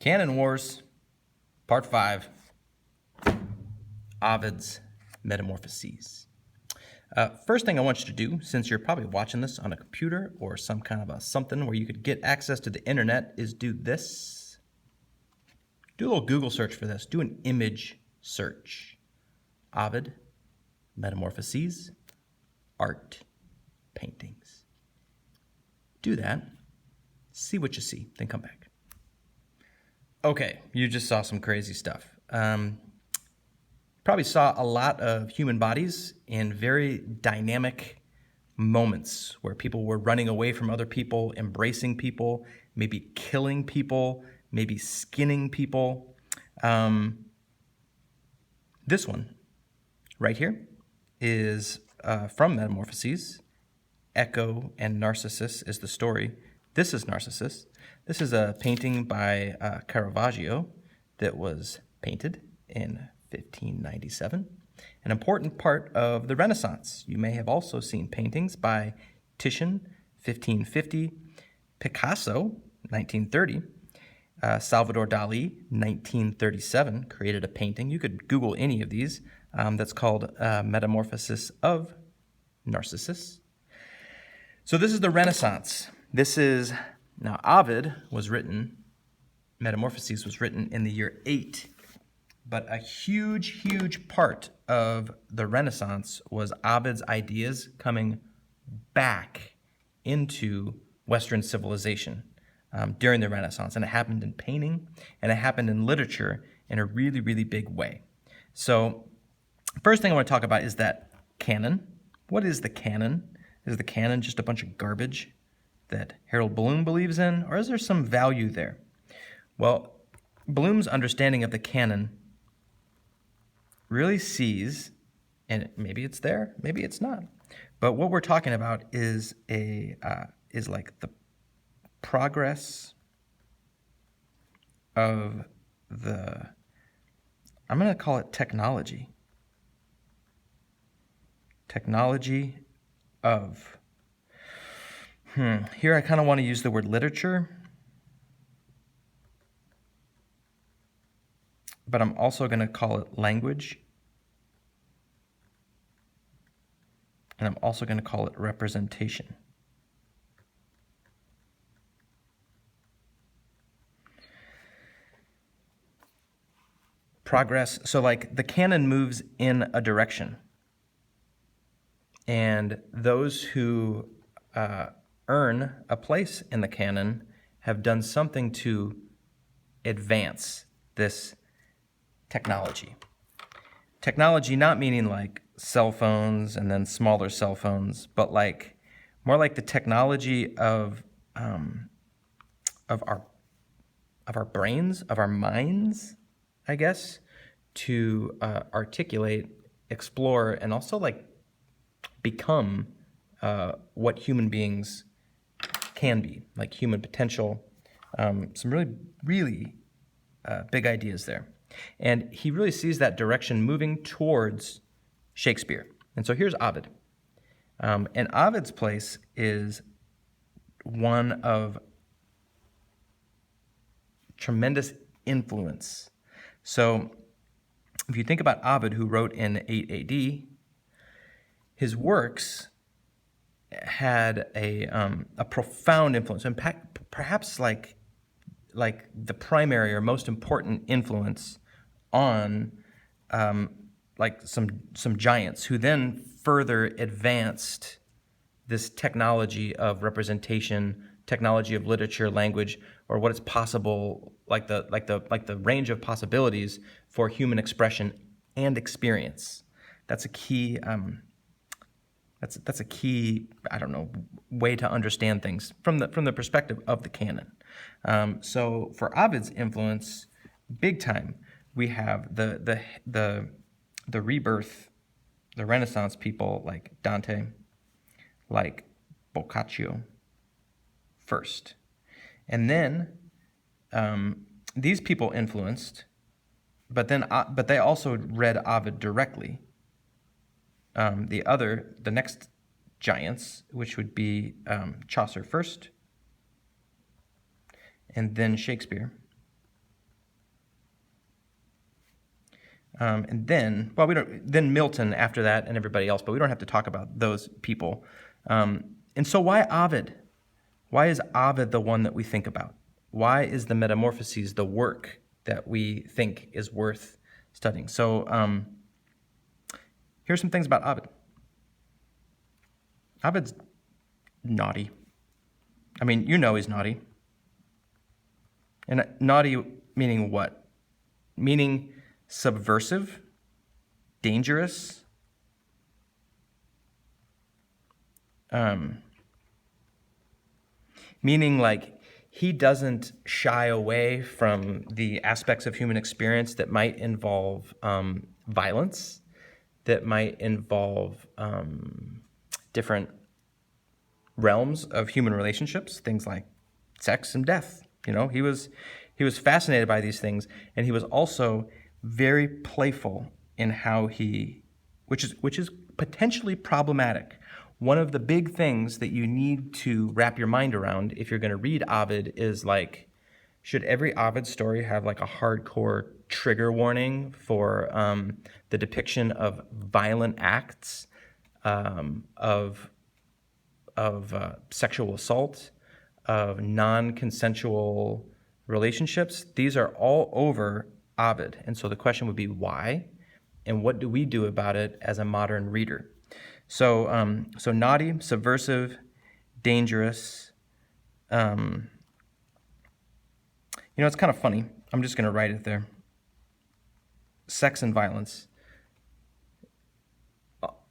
Canon Wars, Part 5, Ovid's Metamorphoses. First thing I want you to do, since you're probably watching this on a computer or some kind of a something where you could get access to the internet, is do this. Do a little Google search for this. Do an image search. Ovid, Metamorphoses, art, paintings. Do that. See what you see, then come back. Okay, you just saw some crazy stuff. Probably saw a lot of human bodies in very dynamic moments where people were running away from other people, embracing people, maybe killing people, maybe skinning people. This one right here is from Metamorphoses. Echo and Narcissus is the story. This is Narcissus. This is a painting by Caravaggio that was painted in 1597, an important part of the Renaissance. You may have also seen paintings by Titian, 1550, Picasso, 1930, Salvador Dali, 1937, created a painting. You could Google any of these. That's called Metamorphoses of Narcissus. So this is the Renaissance. Now Ovid was written, Metamorphoses was written in the year 8, but a huge part of the Renaissance was Ovid's ideas coming back into Western civilization during the Renaissance. And it happened in painting, and it happened in literature in a really big way. So first thing I want to talk about is that canon. What is the canon? Is the canon just a bunch of garbage that Harold Bloom believes in, or is there some value there? Well, Bloom's understanding of the canon really sees, and maybe it's there, maybe it's not, but what we're talking about is like the progress of the, I'm going to call it technology. Technology of, here I kind of want to use the word literature, but I'm also going to call it language, and I'm also going to call it representation. Progress, so like the canon moves in a direction, and those who earn a place in the canon have done something to advance this technology. Technology not meaning like cell phones and then smaller cell phones, but like more like the technology of our brains, of our minds, I guess, to articulate, explore, and also like become what human beings can be, like human potential. Some really big ideas there. And he really sees that direction moving towards Shakespeare. And so here's Ovid. And Ovid's place is one of tremendous influence. So if you think about Ovid, who wrote in 8 AD, his works had a profound influence, and perhaps like the primary or most important influence on like some giants who then further advanced this technology of representation, technology of literature, language, or what is possible, like the range of possibilities for human expression and experience. That's a key. That's a key, I don't know, way to understand things from the perspective of the canon. So for Ovid's influence, big time, we have the rebirth, the Renaissance people like Dante, like Boccaccio first. And then these people influenced, but they also read Ovid directly. The next giants, which would be Chaucer first, and then Shakespeare. And then, well, we don't. Then Milton after that, and everybody else. But we don't have to talk about those people. And so, why Ovid? Why is Ovid the one that we think about? Why is the Metamorphoses the work that we think is worth studying? So, here's some things about Ovid. Ovid's naughty. I mean, you know he's naughty. And naughty meaning what? Meaning subversive, dangerous, meaning like he doesn't shy away from the aspects of human experience that might involve violence, that might involve different realms of human relationships, things like sex and death. You know, he was fascinated by these things, and he was also very playful in how which is potentially problematic. One of the big things that you need to wrap your mind around if you're going to read Ovid is like, should every Ovid story have like a hardcore trigger warning for the depiction of violent acts, of sexual assault, of non-consensual relationships? These are all over Ovid. And so the question would be why? And what do we do about it as a modern reader? So naughty, subversive, dangerous. You know, it's kind of funny. I'm just going to write it there. Sex and violence.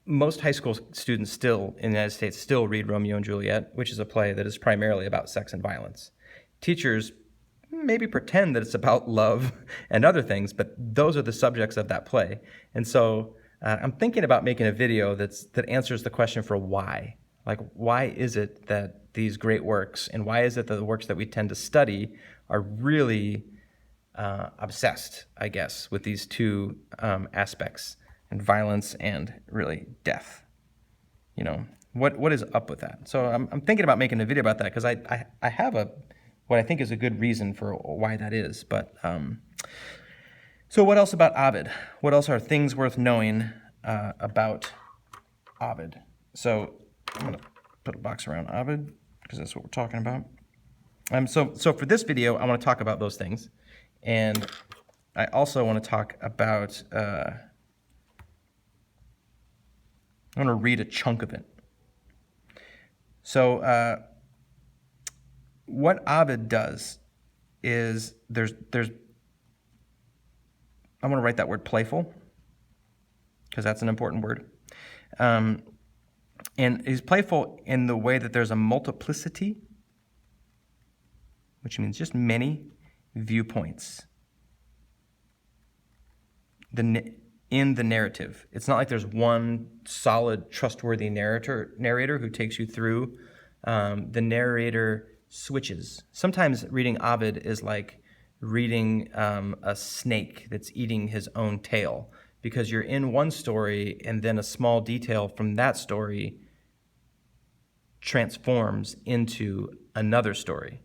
Most high school students still, in the United States, still read Romeo and Juliet, which is a play that is primarily about sex and violence. Teachers maybe pretend that it's about love and other things, but those are the subjects of that play. And so I'm thinking about making a video that answers the question for why. Like, why is it that these great works, and why is it that the works that we tend to study are really obsessed, I guess, with these two aspects, and violence and really death? You know, what is up with that? So I'm thinking about making a video about that because I have what I think is a good reason for why that is. But so what else about Ovid? What else are things worth knowing about Ovid? So I'm going to put a box around Ovid because that's what we're talking about. So for this video, I want to talk about those things. And I also want to talk about, I want to read a chunk of it. So what Ovid does is there's I want to write that word playful because that's an important word. And he's playful in the way that there's a multiplicity, which means just many viewpoints in the narrative. It's not like there's one solid, trustworthy narrator who takes you through. The narrator switches. Sometimes reading Ovid is like reading a snake that's eating his own tail, because you're in one story and then a small detail from that story transforms into another story,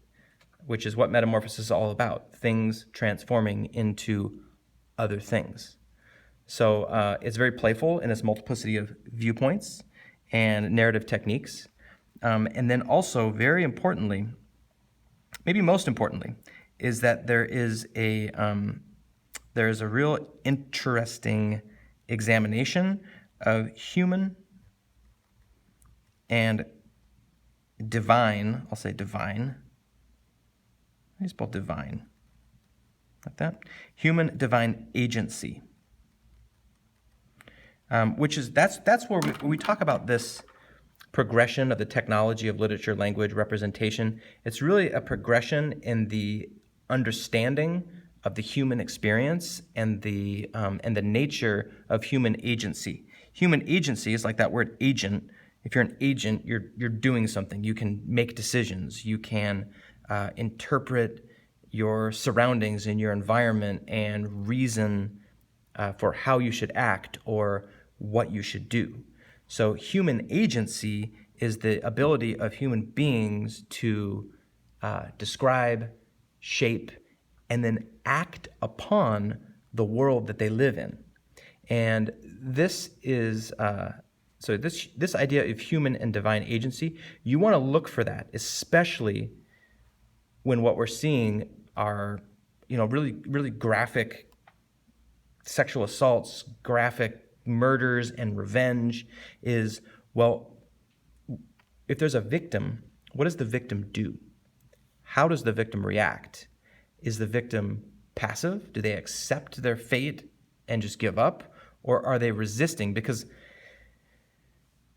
which is what Metamorphoses is all about, things transforming into other things. So it's very playful in its multiplicity of viewpoints and narrative techniques. And then also, very importantly, maybe most importantly, is that there is a real interesting examination of human and divine, I'll say divine, I spell divine, like that, human divine agency, which is, that's where we talk about this progression of the technology of literature, language, representation. It's really a progression in the understanding of the human experience and the nature of human agency. Human agency is like that word agent. If you're an agent, you're doing something. You can make decisions. You can interpret your surroundings and your environment and reason for how you should act or what you should do. So human agency is the ability of human beings to describe, shape, and then act upon the world that they live in. And this is so this idea of human and divine agency. You want to look for that, especially when what we're seeing are really really graphic sexual assaults, graphic murders, and revenge. Is, well, if there's a victim, what does the victim do? How does the victim react? Is the victim passive? Do they accept their fate and just give up? Or are they resisting? Because,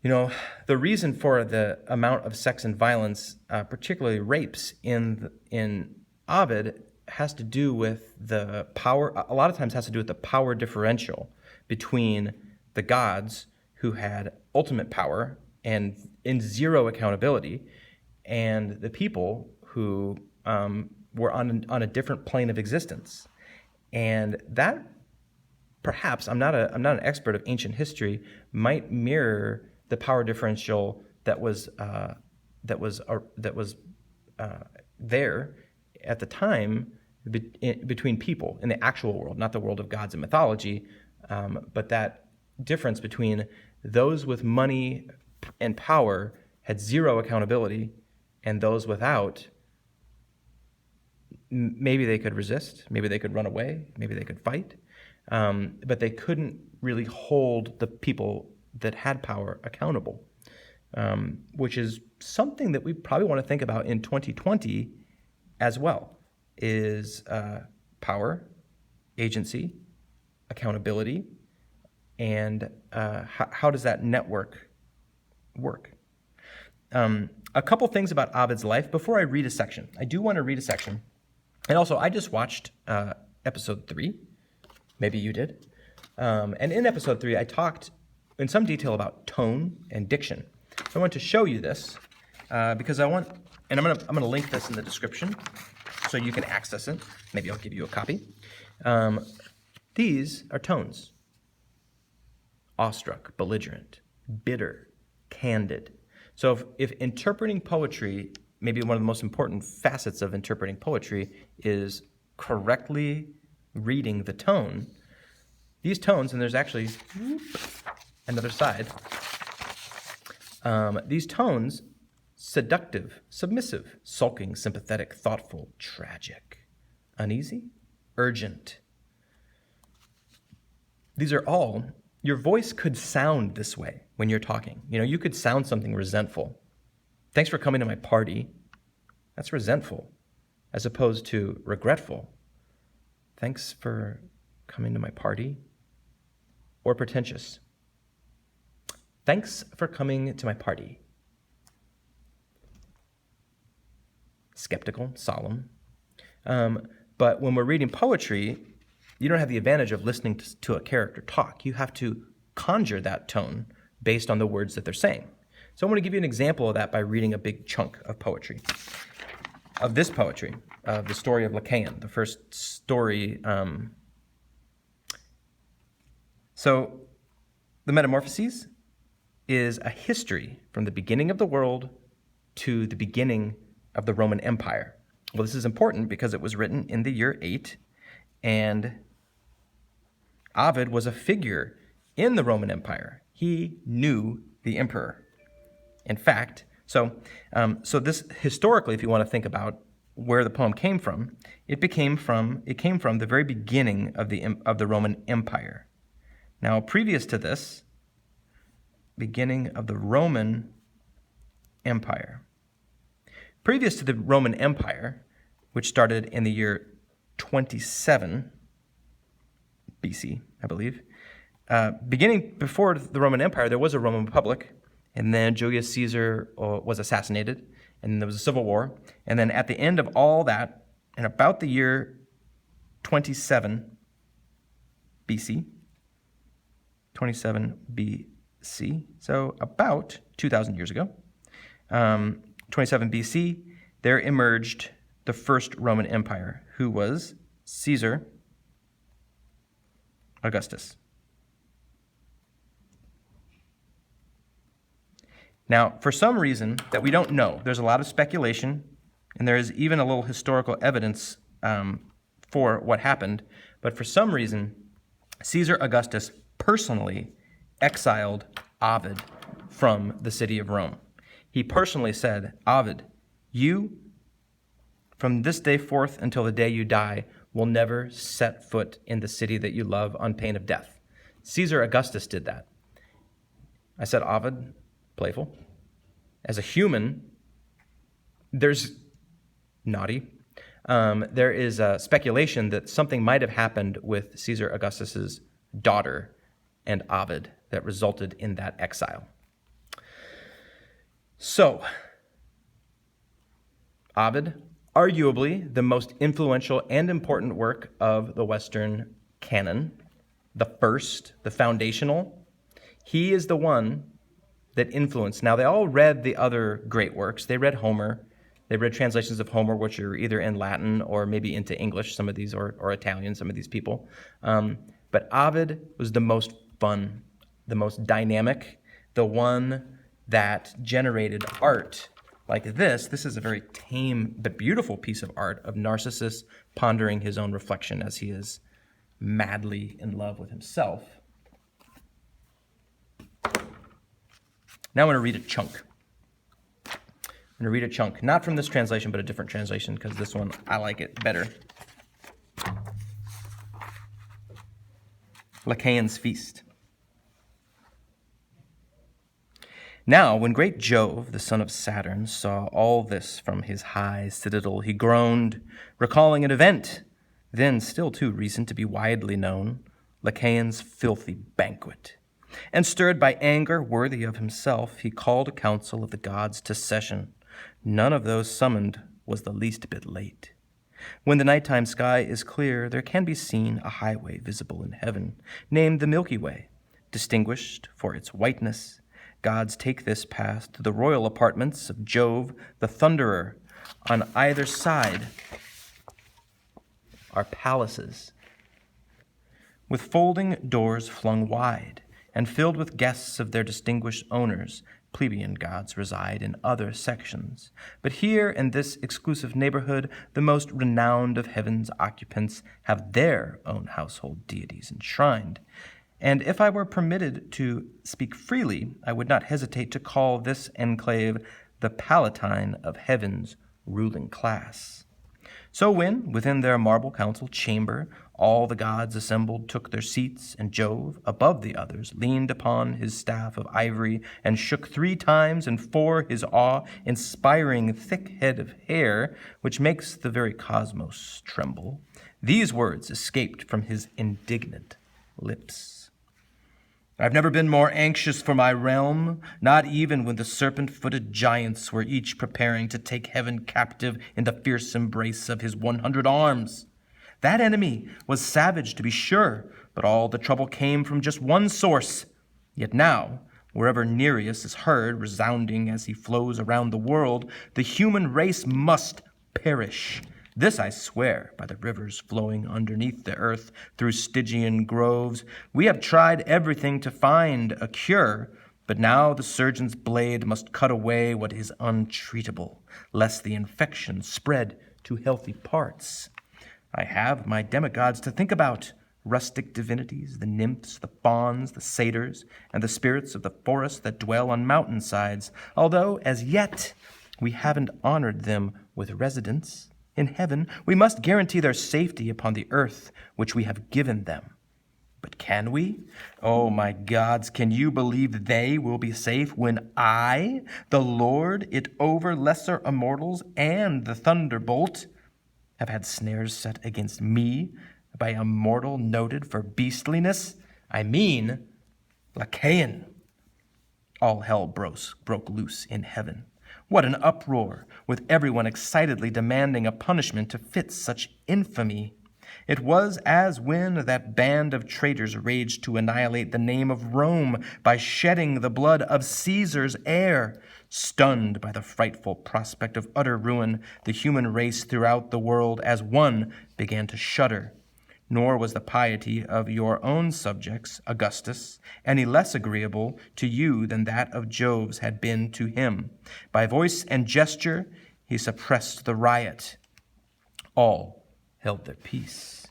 the reason for the amount of sex and violence, particularly rapes in Ovid, has to do with the power, a lot of times has to do with the power differential between the gods, who had ultimate power and in zero accountability, and the people who were on a different plane of existence. And that, perhaps, I'm not an expert of ancient history, might mirror the power differential that was there at the time between people in the actual world, not the world of gods and mythology, but that difference between those with money and power had zero accountability, and those without, maybe they could resist, maybe they could run away, maybe they could fight, but they couldn't really hold the people that had power accountable, which is something that we probably want to think about in 2020 as well, is power, agency, accountability, and how does that network work? A couple things about Ovid's life before I read a section. I do want to read a section. And also, I just watched episode 3. Maybe you did. And in episode 3, I talked in some detail about tone and diction. So I want to show you this because I want, and I'm gonna link this in the description so you can access it. Maybe I'll give you a copy. These are tones: awestruck, belligerent, bitter, candid. So if interpreting poetry, maybe one of the most important facets of interpreting poetry is correctly reading the tone. These tones, and there's actually another side. These tones: seductive, submissive, sulking, sympathetic, thoughtful, tragic, uneasy, urgent. These are all, your voice could sound this way when you're talking. You could sound something resentful. Thanks for coming to my party. That's resentful, as opposed to regretful. Thanks for coming to my party. Or pretentious. Thanks for coming to my party. Skeptical, solemn. But when we're reading poetry, you don't have the advantage of listening to a character talk. You have to conjure that tone based on the words that they're saying. So I want to give you an example of that by reading a big chunk of poetry. Of this poetry, of the story of Lycaon, the first story. So the Metamorphoses is a history from the beginning of the world to the beginning of the Roman Empire. Well, this is important because it was written in the year 8, and Ovid was a figure in the Roman Empire. He knew the emperor. In fact, so this historically, if you want to think about where the poem came from, it came from the very beginning of the Roman Empire. Now, previous to this, beginning of the Roman Empire. Previous to the Roman Empire, which started in the year 27 BC, I believe, beginning before the Roman Empire, there was a Roman Republic, and then Julius Caesar was assassinated, and there was a civil war, and then at the end of all that, in about the year 27 BC, so about 2,000 years ago, 27 BC, there emerged the first Roman Empire, who was Caesar Augustus. Now, for some reason that we don't know, there's a lot of speculation, and there is even a little historical evidence for what happened, but for some reason, Caesar Augustus personally exiled Ovid from the city of Rome. He personally said, Ovid, you, from this day forth until the day you die, will never set foot in the city that you love on pain of death. Caesar Augustus did that. I said, Ovid, playful. As a human, there's naughty. There is a speculation that something might have happened with Caesar Augustus's daughter and Ovid that resulted in that exile. So, Ovid, arguably the most influential and important work of the Western Canon, the first, the foundational, he is the one that influenced. Now, they all read the other great works. They read Homer. They read translations of Homer, which are either in Latin or maybe into English, some of these, or Italian, some of these people. But Ovid was the most fun, the most dynamic, the one that generated art like this. This is a very tame but beautiful piece of art of Narcissus pondering his own reflection as he is madly in love with himself. Now I'm going to read a chunk. I'm going to read a chunk, not from this translation, but a different translation, because this one, I like it better. Lycaon's Feast. Now, when great Jove, the son of Saturn, saw all this from his high citadel, he groaned, recalling an event, then still too recent to be widely known, Lycaon's filthy banquet. And stirred by anger worthy of himself, he called a council of the gods to session. None of those summoned was the least bit late. When the nighttime sky is clear, there can be seen a highway visible in heaven, named the Milky Way, distinguished for its whiteness. Gods take this path to the royal apartments of Jove, the Thunderer. On either side are palaces, with folding doors flung wide, and filled with guests of their distinguished owners. Plebeian gods reside in other sections. But here, in this exclusive neighborhood, the most renowned of heaven's occupants have their own household deities enshrined. And if I were permitted to speak freely, I would not hesitate to call this enclave the Palatine of heaven's ruling class. So when, within their marble council chamber, all the gods assembled took their seats, and Jove, above the others, leaned upon his staff of ivory and shook 3 times and 4 his awe-inspiring thick head of hair, which makes the very cosmos tremble, these words escaped from his indignant lips. I've never been more anxious for my realm, not even when the serpent-footed giants were each preparing to take heaven captive in the fierce embrace of his 100 arms. That enemy was savage, to be sure, but all the trouble came from just one source. Yet now, wherever Nereus is heard resounding as he flows around the world, the human race must perish. This I swear by the rivers flowing underneath the earth through Stygian groves. We have tried everything to find a cure, but now the surgeon's blade must cut away what is untreatable, lest the infection spread to healthy parts. I have my demigods to think about, rustic divinities, the nymphs, the fauns, the satyrs, and the spirits of the forest that dwell on mountainsides, although as yet we haven't honored them with residence. In heaven, we must guarantee their safety upon the earth which we have given them. But can we? Oh, my gods, can you believe they will be safe when I, the Lord, it over lesser immortals and the thunderbolt, have had snares set against me by a mortal noted for beastliness? I mean, Lycaon. All hell broke loose in heaven. What an uproar, with everyone excitedly demanding a punishment to fit such infamy. It was as when that band of traitors raged to annihilate the name of Rome by shedding the blood of Caesar's heir. Stunned by the frightful prospect of utter ruin, the human race throughout the world as one began to shudder. Nor was the piety of your own subjects, Augustus, any less agreeable to you than that of Jove's had been to him. By voice and gesture he suppressed the riot. All held their peace.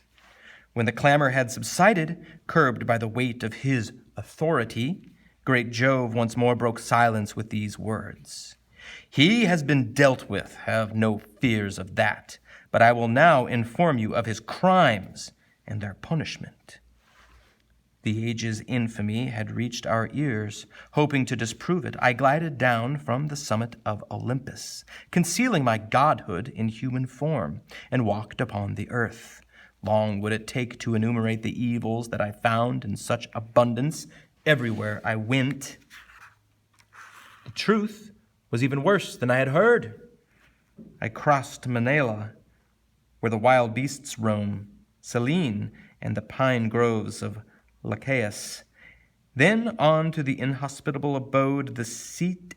When the clamor had subsided, curbed by the weight of his authority, great Jove once more broke silence with these words. He has been dealt with, have no fears of that, but I will now inform you of his crimes and their punishment. The age's infamy had reached our ears. Hoping to disprove it, I glided down from the summit of Olympus, concealing my godhood in human form, and walked upon the earth. Long would it take to enumerate the evils that I found in such abundance everywhere I went. The truth was even worse than I had heard. I crossed Manala, where the wild beasts roam, Selene, and the pine groves of Lachaeus. Then on to the inhospitable abode, the seat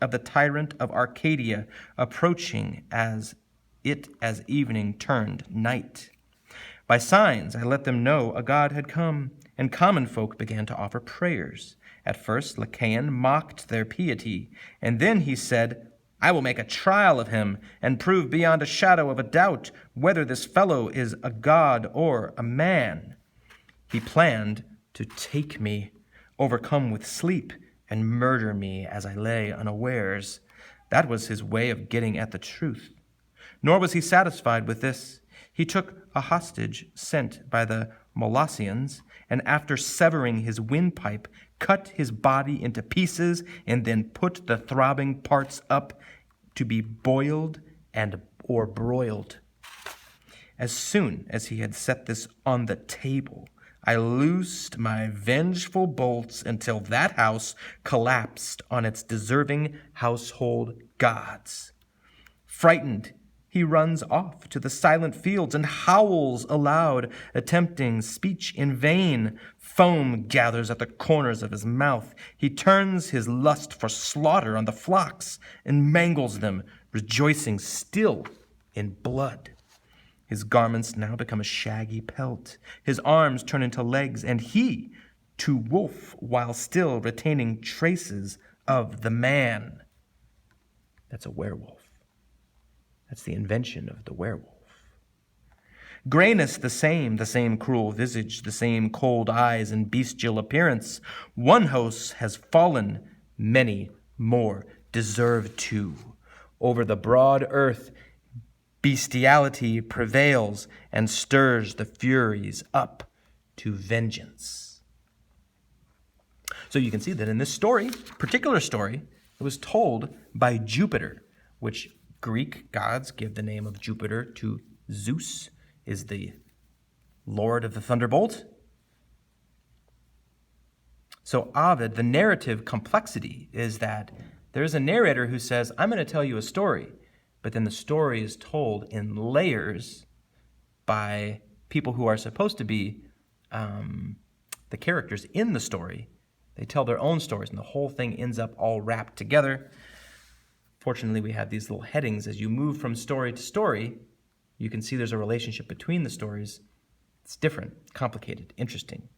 of the Tyrant of Arcadia, approaching as evening turned night. By signs I let them know a god had come, and common folk began to offer prayers. At first Lachaean mocked their piety, and then he said, I will make a trial of him, and prove beyond a shadow of a doubt whether this fellow is a god or a man. He planned to take me, overcome with sleep, and murder me as I lay unawares. That was his way of getting at the truth. Nor was he satisfied with this. He took a hostage sent by the Molossians, and after severing his windpipe, cut his body into pieces, and then put the throbbing parts up to be boiled or broiled. As soon as he had set this on the table, I loosed my vengeful bolts until that house collapsed on its deserving household gods. Frightened, he runs off to the silent fields and howls aloud, attempting speech in vain. Foam gathers at the corners of his mouth. He turns his lust for slaughter on the flocks and mangles them, rejoicing still in blood. His garments now become a shaggy pelt. His arms turn into legs, and he to wolf while still retaining traces of the man. That's a werewolf. That's the invention of the werewolf. Grayness the same cruel visage, the same cold eyes and bestial appearance. One host has fallen, many more deserve to. Over the broad earth, bestiality prevails and stirs the furies up to vengeance. So you can see that in this particular story, it was told by Jupiter, which Greek gods give the name of Jupiter to Zeus, is the lord of the thunderbolt. So Ovid, the narrative complexity is that there's a narrator who says, I'm going to tell you a story, but then the story is told in layers by people who are supposed to be the characters in the story. They tell their own stories, and the whole thing ends up all wrapped together. Fortunately, we have these little headings. As you move from story to story, you can see there's a relationship between the stories. It's different, complicated, interesting.